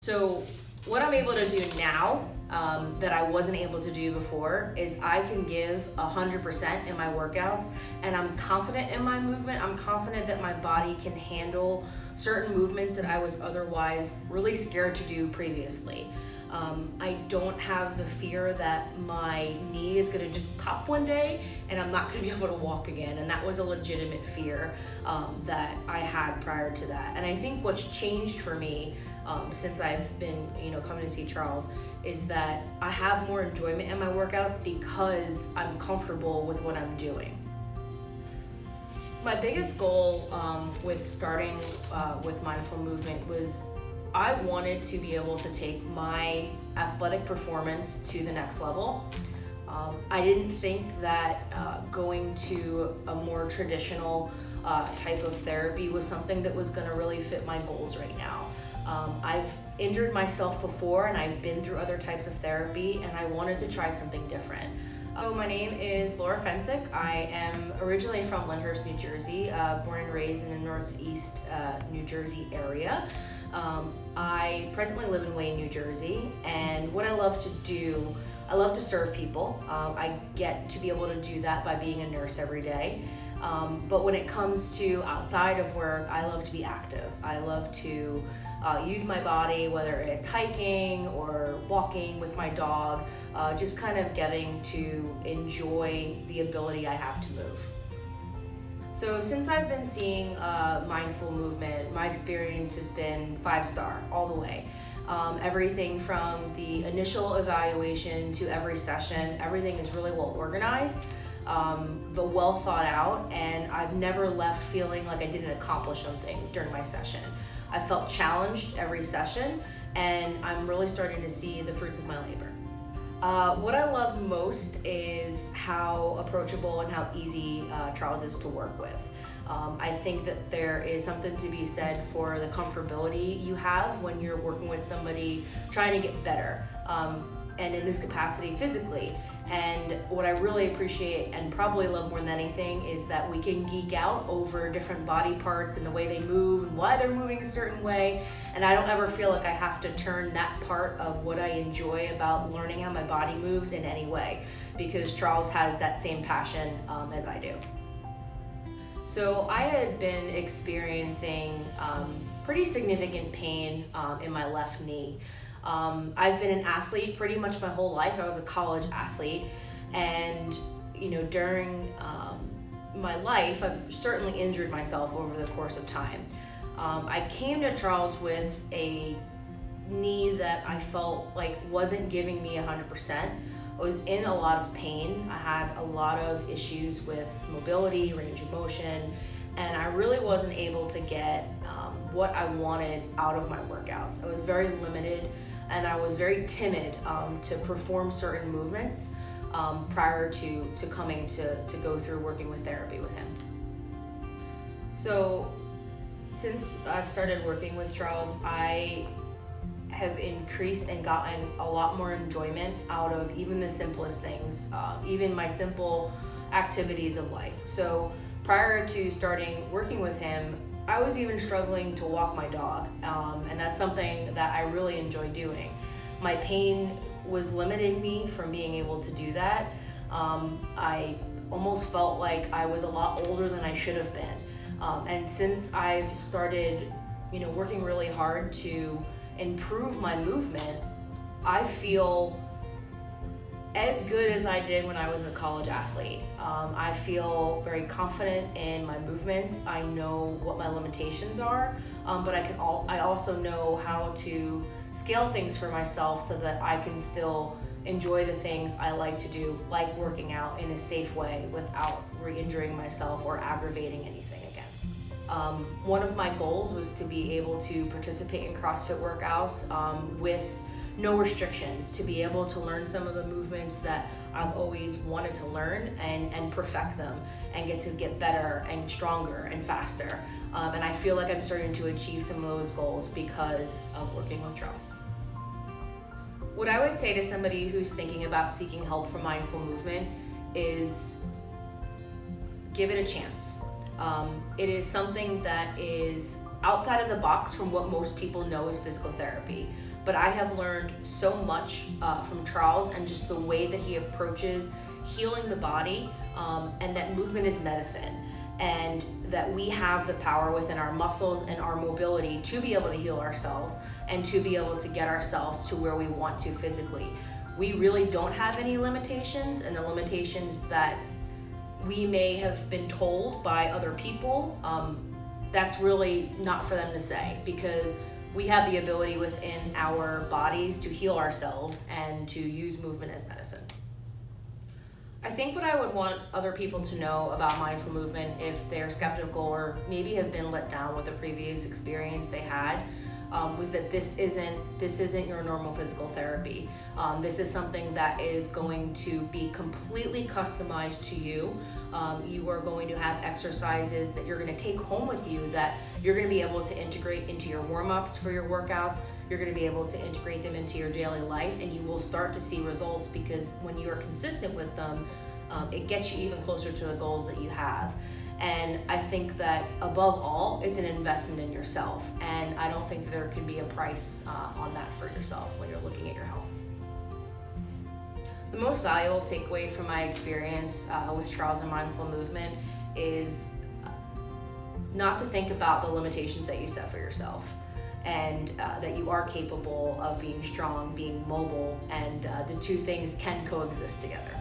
So what I'm able to do now that I wasn't able to do before is I can give 100% in my workouts, and I'm confident in my movement. I'm confident that my body can handle certain movements that I was otherwise really scared to do previously. I don't have the fear that my knee is gonna just pop one day and I'm not gonna be able to walk again. And that was a legitimate fear that I had prior to that. And I think what's changed for me since I've been, coming to see Charles, is that I have more enjoyment in my workouts because I'm comfortable with what I'm doing. My biggest goal with starting with mindful movement was I wanted to be able to take my athletic performance to the next level. I didn't think that going to a more traditional type of therapy was something that was going to really fit my goals right now. I've injured myself before and I've been through other types of therapy, and I wanted to try something different. My name is Laura Fensick. I am originally from Lyndhurst, New Jersey, born and raised in the Northeast New Jersey area. I presently live in Wayne, New Jersey, and what I love to do, I love to serve people. I get to be able to do that by being a nurse every day. But when it comes to outside of work, I love to be active. I love to use my body, whether it's hiking or walking with my dog, just kind of getting to enjoy the ability I have to move. So since I've been seeing mindful movement, my experience has been 5-star all the way. Everything from the initial evaluation to every session, everything is really well organized, but well thought out, and I've never left feeling like I didn't accomplish something during my session. I felt challenged every session, and I'm really starting to see the fruits of my labor. What I love most is how approachable and how easy Charles is to work with. I think that there is something to be said for the comfortability you have when you're working with somebody trying to get better, and in this capacity physically. And what I really appreciate and probably love more than anything is that we can geek out over different body parts and the way they move and why they're moving a certain way. And I don't ever feel like I have to turn that part of what I enjoy about learning how my body moves in any way, because Charles has that same passion as I do. So I had been experiencing pretty significant pain in my left knee. I've been an athlete pretty much my whole life. I was a college athlete, and during my life, I've certainly injured myself over the course of time. I came to Charles with a knee that I felt like wasn't giving me 100%. I was in a lot of pain. I had a lot of issues with mobility, range of motion, and I really wasn't able to get what I wanted out of my workouts. I was very limited, and I was very timid to perform certain movements prior to coming to go through working with therapy with him. So since I've started working with Charles, I have increased and gotten a lot more enjoyment out of even the simplest things, even my simple activities of life. So prior to starting working with him, I was even struggling to walk my dog, and that's something that I really enjoy doing. My pain was limiting me from being able to do that. I almost felt like I was a lot older than I should have been. And since I've started, working really hard to improve my movement, I feel as good as I did when I was a college athlete. I feel very confident in my movements. I know what my limitations are, but I also know how to scale things for myself so that I can still enjoy the things I like to do, like working out in a safe way without re-injuring myself or aggravating anything again. One of my goals was to be able to participate in CrossFit workouts with no restrictions, to be able to learn some of the movements that I've always wanted to learn and perfect them and get better and stronger and faster. And I feel like I'm starting to achieve some of those goals because of working with Charles. What I would say to somebody who's thinking about seeking help for mindful movement is give it a chance. It is something that is outside of the box from what most people know as physical therapy. But I have learned so much from Charles and just the way that he approaches healing the body, and that movement is medicine, and that we have the power within our muscles and our mobility to be able to heal ourselves and to be able to get ourselves to where we want to physically. We really don't have any limitations, and the limitations that we may have been told by other people, that's really not for them to say, because we have the ability within our bodies to heal ourselves and to use movement as medicine. I think what I would want other people to know about mindful movement, if they're skeptical or maybe have been let down with a previous experience they had, was that this isn't your normal physical therapy. This is something that is going to be completely customized to you. You are going to have exercises that you're going to take home with you that you're going to be able to integrate into your warm-ups for your workouts. You're going to be able to integrate them into your daily life, and you will start to see results, because when you are consistent with them, it gets you even closer to the goals that you have. And I think that above all, it's an investment in yourself, and I don't think there can be a price on that for yourself when you're looking at your health. The most valuable takeaway from my experience with Charles and mindful movement is not to think about the limitations that you set for yourself, and that you are capable of being strong, being mobile, and the two things can coexist together.